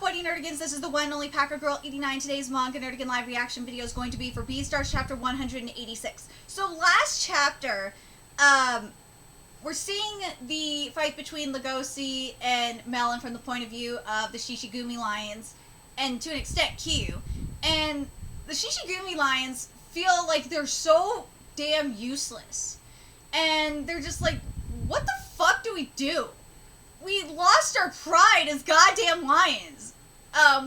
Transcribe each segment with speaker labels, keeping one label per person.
Speaker 1: up, Whitey Nerdigans? This is the one and only Packer Girl 89. Today's Manga Nerdigan live reaction video is going to be for Beastars chapter 186. So last chapter, we're seeing the fight between Lugosi and Melon from the point of view of the Shishigumi Lions, and to an extent Kyu. And the Shishigumi Lions feel like they're so damn useless. And they're just like, what the fuck do we do? We lost our pride as goddamn lions.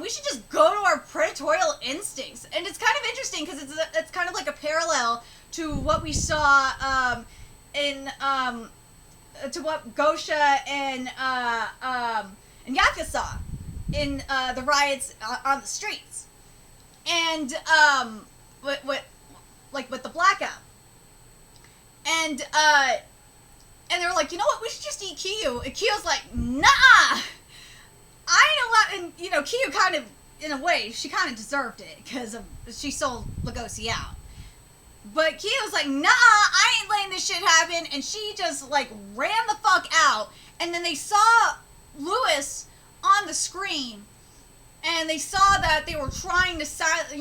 Speaker 1: We should just go to our predatorial instincts. And it's kind of interesting because it's kind of like a parallel to what we saw to what Gosha and Yaka saw in the riots on the streets. And with the blackout. And they were like, you know what, we should just eat Kyu. And Kyu's like, nah! I ain't allowed, and, you know, Kyu kind of, in a way, she kind of deserved it, because she sold Lugosi out. But Kyu's like, nah, I ain't letting this shit happen, and she just, like, ran the fuck out. And then they saw Lewis on the screen, and they saw that they were trying to silence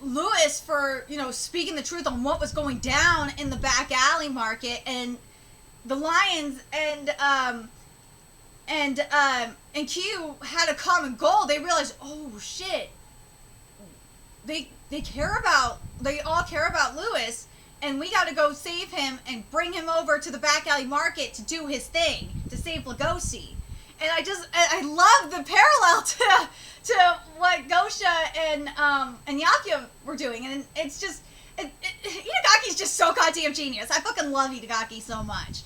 Speaker 1: Lewis for, you know, speaking the truth on what was going down in the back alley market, and the Lions and Kyu had a common goal. They realized, oh shit, they all care about Lewis, and we gotta go save him and bring him over to the back alley market to do his thing, to save Lugosi. And I love the parallel to what Gosha and Yakuya were doing, and it's just, Itagaki's just so goddamn genius. I fucking love Itagaki so much.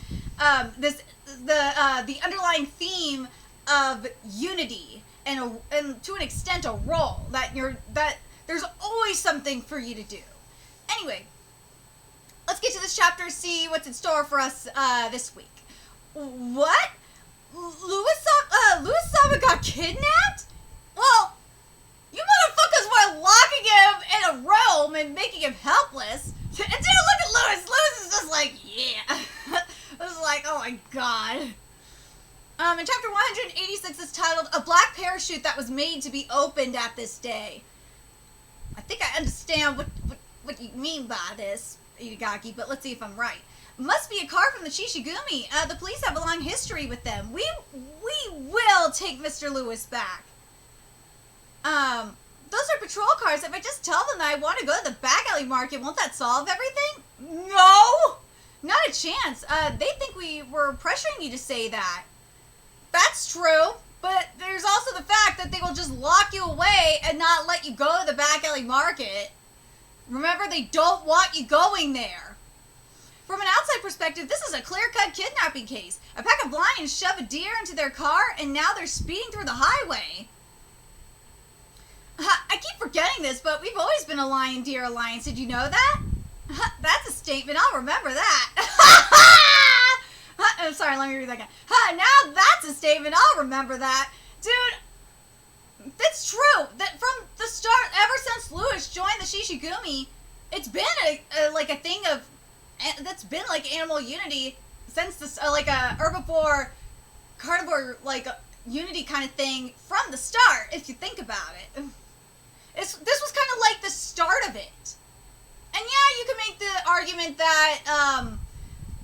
Speaker 1: The underlying theme of unity and to an extent a role that there's always something for you to do. Anyway, let's get to this chapter, see what's in store for us this week. What? Lewis-sama got kidnapped? Well, you motherfuckers were locking him in a room and making him helpless. And dude, look at Lewis. Lewis is just like, yeah. I was like, oh my god. In chapter 186 is titled, A Black Parachute That Was Made to Be Opened at This Day. I think I understand what you mean by this, Itagaki, but let's see if I'm right. Must be a car from the Shishigumi. The police have a long history with them. We will take Mr. Lewis back. Those are patrol cars. If I just tell them that I want to go to the back alley market, won't that solve everything? No! Not a chance. They think we were pressuring you to say that. That's true, but there's also the fact that they will just lock you away and not let you go to the back alley market. Remember, they don't want you going there. From an outside perspective, this is a clear-cut kidnapping case. A pack of lions shove a deer into their car, and now they're speeding through the highway. I keep forgetting this, but we've always been a lion-deer alliance. Did you know that? That's a statement. I'll remember that. I'm sorry, let me read that again. Now that's a statement. I'll remember that. Dude, that's true. That from the start, ever since Lewis joined the Shishigumi, it's been a thing of... that's been like animal unity since this like a herbivore carnivore like unity kind of thing from the start, if you think about it. This was kind of like the start of it. And yeah, you can make the argument that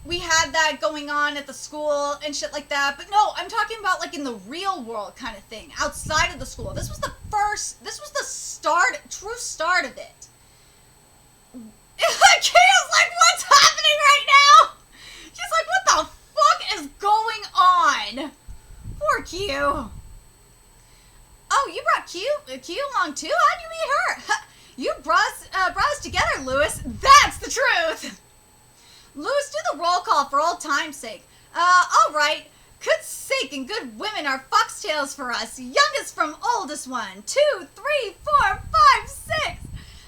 Speaker 1: we had that going on at the school and shit like that, but no, I'm talking about like in the real world kind of thing, outside of the school. This was the true start of it. Kia's like, what's happening right now? She's like, what the fuck is going on? Poor Kyu. Oh, you brought Kyu along too? How'd you meet her? You brought us together, Lewis. That's the truth. Lewis, do the roll call for old time's sake. All right. Good sake and good women are foxtails for us. Youngest from oldest one. 2, 3, 4, 5, 6.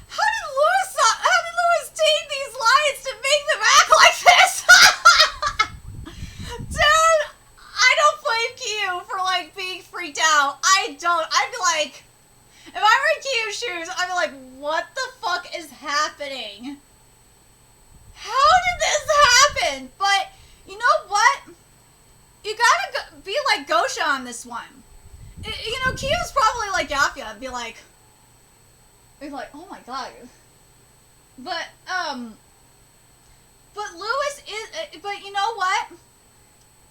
Speaker 1: How did Lewis tame these lions to make them act like this? Dude, I don't blame Kyu for, like, being freaked out. I don't. I'd be like, if I were in Kyu's shoes, I'd be like, what the fuck is happening? How did this happen? But, you know what? You gotta be like Gosha on this one. You know, Kiyo's probably like Yapia and be like, oh my god. But Lewis is, but you know what?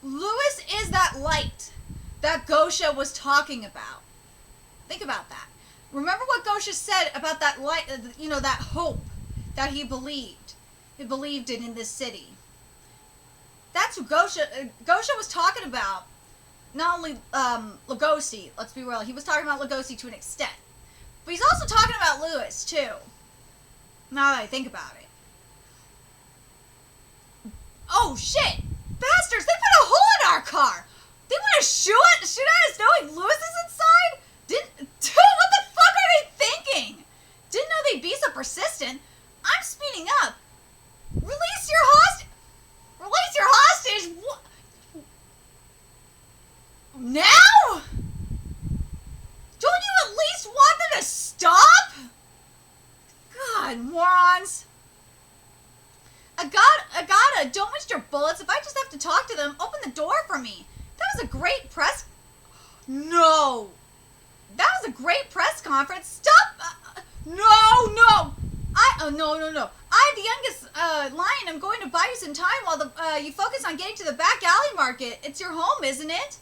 Speaker 1: Lewis is that light that Gosha was talking about. Think about that. Remember what Gosha said about that light, you know, that hope that he believed. He believed in this city. That's who Gosha was talking about. Not only Lugosi, let's be real, he was talking about Lugosi to an extent. But he's also talking about Lewis, too. Now that I think about it. Oh, shit! Bastards, they put a hole in our car! They want to shoot at us knowing Lewis is inside? Dude, what the fuck are they thinking? Didn't know they'd be so persistent. I'm speeding up. Release your hostage! Release your hostage! What? Now? Don't you at least want them to stop? God, morons. Agata, don't waste your bullets. If I just have to talk to them, open the door for me. That was a great press... No. That was a great press conference. Stop. No. No. No. I, the youngest lion, am going to buy you some time while you focus on getting to the back alley market. It's your home, isn't it?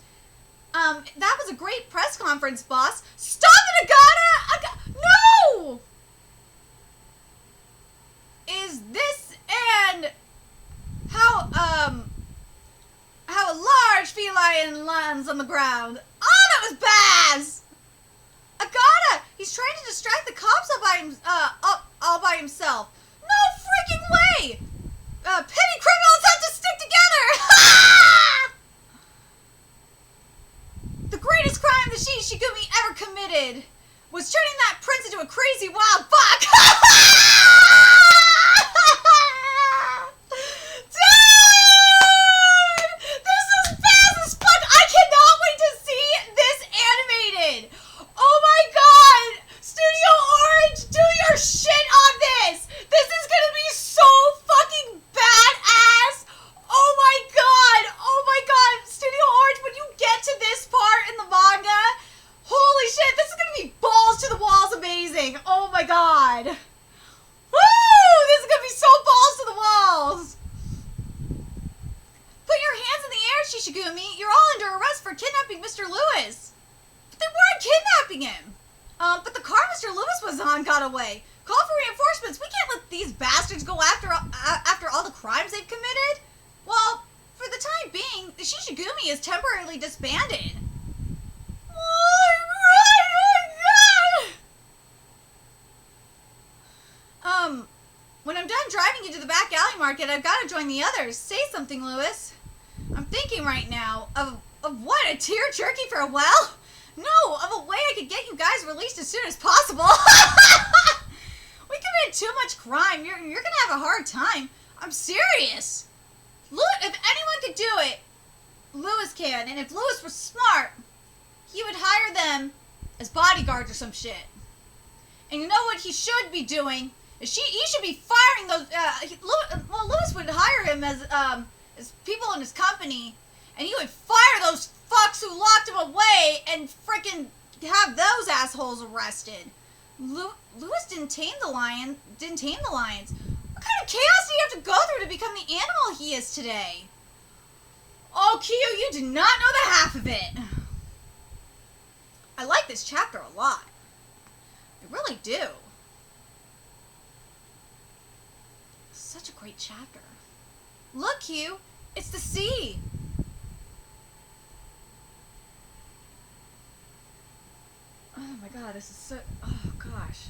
Speaker 1: That was a great press conference, boss. Stop it, Agata! No! Is this and how a large feline lands on the ground? Oh, that was Baz! Agata! He's trying to distract the cops all by himself. No freaking way! Petty criminals have to stick together! The greatest crime the Shishigumi ever committed was turning that prince into a crazy wild buck! Dude! This is fast as fuck! I cannot wait to see this animated! Oh my god! Studio Orange, do your shit on this! This is gonna be so fucking badass! Oh my god! Oh my god! Studio Orange, when you get to this part in the manga, holy shit, this is gonna be balls to the walls amazing! Oh my god! Woo! This is gonna be so balls to the walls! Put your hands in the air, Shishigumi! You're all under arrest for kidnapping Mr. Lewis! But they weren't kidnapping him! But the car Mr. Lewis was on got away. Call for reinforcements. We can't let these bastards go after all the crimes they've committed. Well, for the time being, the Shishigumi is temporarily disbanded. Oh my god! When I'm done driving you to the back alley market, I've got to join the others. Say something, Lewis. I'm thinking right now of what, a tear jerky farewell? No, of a way I could get you guys released as soon as possible. We committed too much crime. You're gonna have a hard time. I'm serious. Look, if anyone could do it, Lewis can. And if Lewis was smart, he would hire them as bodyguards or some shit. And you know what he should be doing? He should be firing those. Lewis would hire him as people in his company, and he would fire those fucks who locked him away and frickin' have those assholes arrested. Lewis didn't tame the lions. What kind of chaos do you have to go through to become the animal he is today? Oh, Kiyo, you do not know the half of it. I like this chapter a lot. I really do. Such a great chapter. Look, Hugh, it's the sea. Oh my god, this is so... Oh gosh.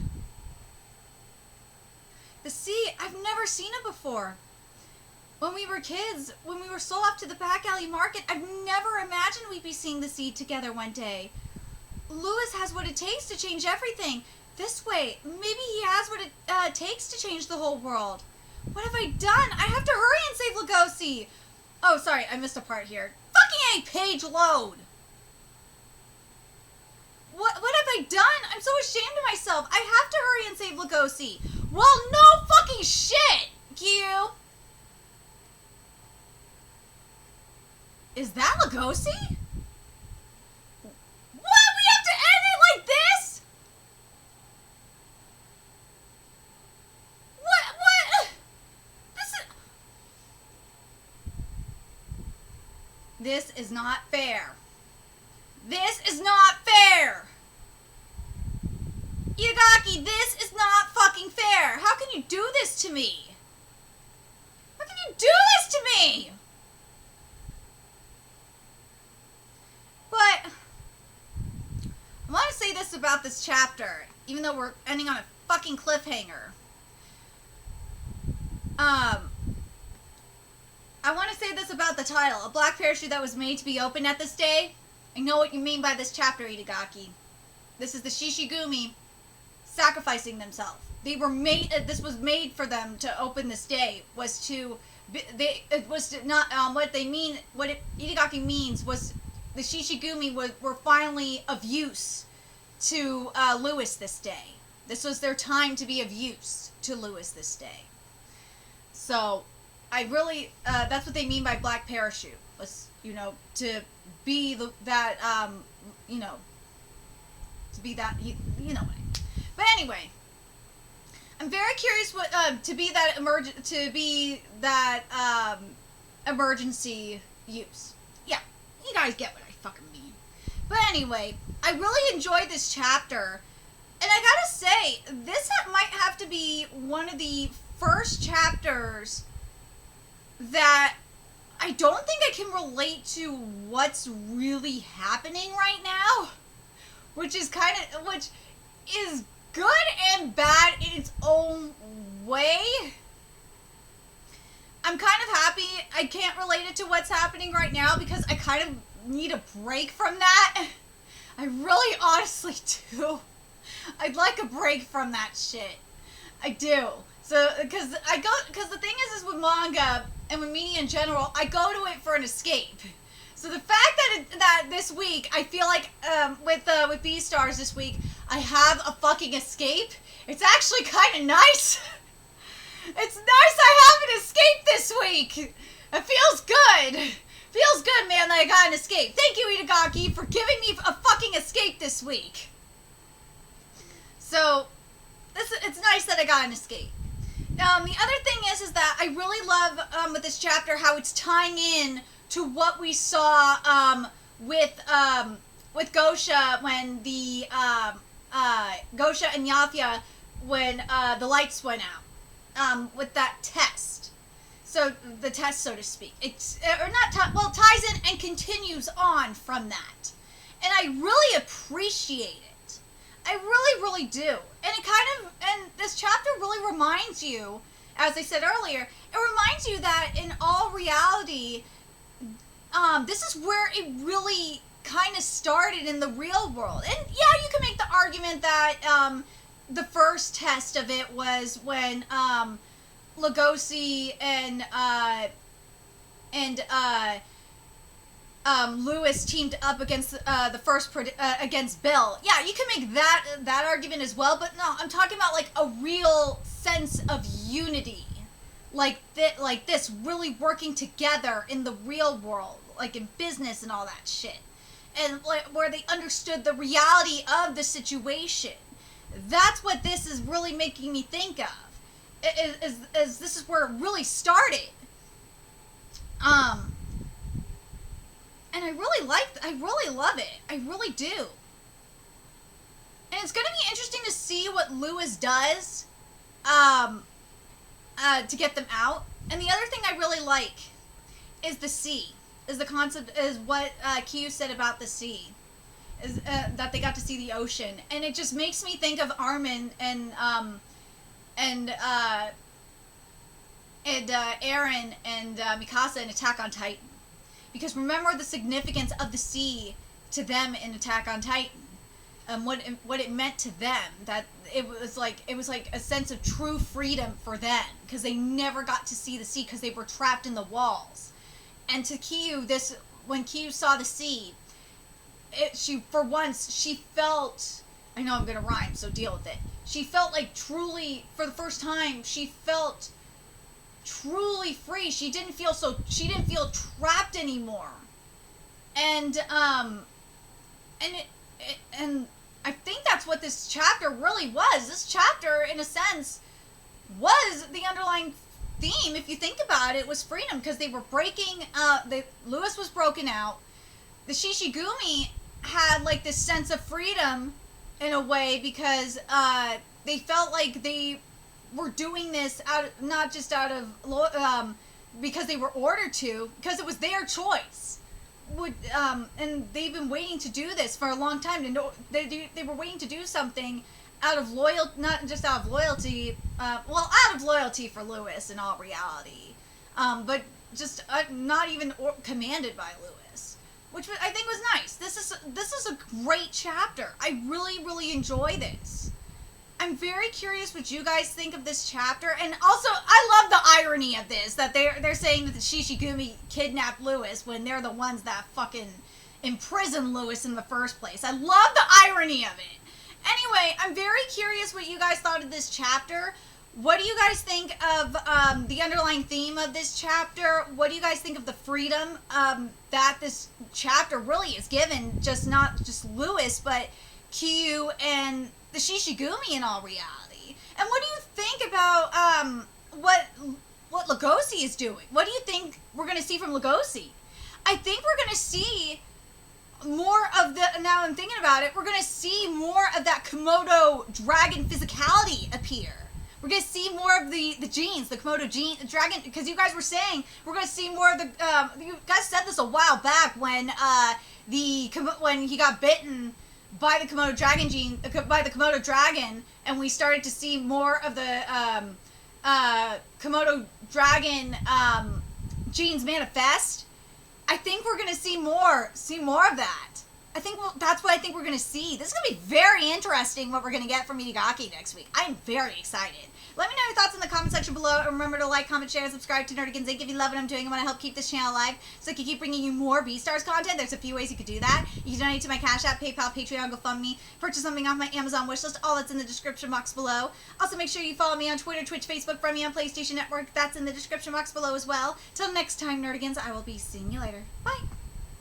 Speaker 1: The sea, I've never seen it before. When we were kids, when we were sold off to the back alley market, I've never imagined we'd be seeing the sea together one day. Lewis has what it takes to change everything. This way, maybe he has what it takes to change the whole world. What have I done? I have to hurry and save Lugosi. Oh, sorry, I missed a part here. Fucking page load. What have I done? I'm so ashamed of myself. I have to hurry and save Lugosi. Well, no fucking shit, Gyu. Is that Lugosi? This is not fair. This is not fair! Itagaki, this is not fucking fair! How can you do this to me? How can you do this to me? But I want to say this about this chapter, even though we're ending on a fucking cliffhanger. I want to say this about the title. A black parachute that was made to be opened at this day. I know what you mean by this chapter, Itagaki. This is the Shishigumi sacrificing themselves. They were made. This was made for them to open this day. Was to. It was to not. What they mean. What Itagaki means was the Shishigumi were finally of use to Lewis this day. This was their time to be of use to Lewis this day. So, I really, that's what they mean by black parachute, was, to be to be that, you know what I mean. But anyway, I'm very curious what, to be that emergency use. Yeah, you guys get what I fucking mean. But anyway, I really enjoyed this chapter, and I gotta say, this might have to be one of the first chapters that I don't think I can relate to what's really happening right now, which is good and bad in its own way. I'm kind of happy I can't relate it to what's happening right now because I kind of need a break from that. I really honestly do. I'd like a break from that shit. I do. So, because the thing is with manga and with media in general, I go to it for an escape. So the fact that this week, I feel like, with Beastars this week, I have a fucking escape, it's actually kind of nice. It's nice I have an escape this week. It feels good. Feels good, man, that I got an escape. Thank you, Itagaki, for giving me a fucking escape this week. So, it's nice that I got an escape. The other thing is that I really love, with this chapter, how it's tying in to what we saw, with Gosha when the, Gosha and Yafia when, the lights went out, with that test. So, the test, so to speak. Ties in and continues on from that. And I really appreciate it. I really, really do. And this chapter really reminds you, as I said earlier, it reminds you that in all reality, this is where it really kind of started in the real world. And yeah, you can make the argument that, the first test of it was when, Lugosi and Lewis teamed up against against Bill. Yeah, you can make that argument as well, but no, I'm talking about like a real sense of unity, like this really working together in the real world, like in business and all that shit, and like where they understood the reality of the situation. That's what this is really making me think of. Is this is where it really started. And I really love it. I really do. And it's going to be interesting to see what Lewis does, to get them out. And the other thing I really like is the sea. Is the concept, is what, Kyu said about the sea. Is, that they got to see the ocean. And it just makes me think of Armin and Eren and Mikasa in Attack on Titan. Because remember the significance of the sea to them in Attack on Titan. What it meant to them. That it was like a sense of true freedom for them. Because they never got to see the sea because they were trapped in the walls. And to Kyu, when Kyu saw the sea, she felt, I know I'm going to rhyme, so deal with it. She felt like truly, for the first time, she felt truly free. She didn't feel trapped anymore. And I think that's what this chapter really was. This chapter, in a sense, was the theme, if you think about it, was freedom, because they were breaking, Lewis was broken out. The Shishigumi had, like, this sense of freedom, in a way, because, they felt like they were doing this not just out of, because they were ordered to, because it was their choice. And they've been waiting to do this for a long time. They were waiting to do something out of not just out of loyalty, out of loyalty for Lewis in all reality, but just not even commanded by Lewis, which I think was nice. This is a great chapter. I really, really enjoy this. I'm very curious what you guys think of this chapter, and also I love the irony of this, that they're saying that the Shishigumi kidnapped Lewis when they're the ones that fucking imprisoned Lewis in the first place. I love the irony of it. Anyway, I'm very curious what you guys thought of this chapter. What do you guys think of the underlying theme of this chapter? What do you guys think of the freedom that this chapter really is given, not just Lewis, but Kyu and the Shishigumi in all reality? And what do you think about what Lugosi is doing? What do you think we're going to see from Lugosi? I think we're going to see more of now I'm thinking about it, we're going to see more of that Komodo dragon physicality appear. We're going to see more of the genes, the Komodo gene, dragon, because you guys were saying we're going to see more of the, you guys said this a while back when when he got bitten by the Komodo dragon by the Komodo dragon, and we started to see more of the Komodo dragon genes manifest. I think we're gonna see more of that. I think that's what I think we're gonna see. This is gonna be very interesting what we're gonna get from Itagaki next week. I am very excited. Let me know your thoughts in the comment section below. And remember to like, comment, share, and subscribe to Nerdigans Inc. if you love what I'm doing and want to help keep this channel alive so I can keep bringing you more Beastars content. There's a few ways you could do that. You can donate to my Cash App, PayPal, Patreon, GoFundMe, purchase something off my Amazon wishlist. All that's in the description box below. Also, make sure you follow me on Twitter, Twitch, Facebook, friend me on PlayStation Network. That's in the description box below as well. Till next time, Nerdigans, I will be seeing you later. Bye!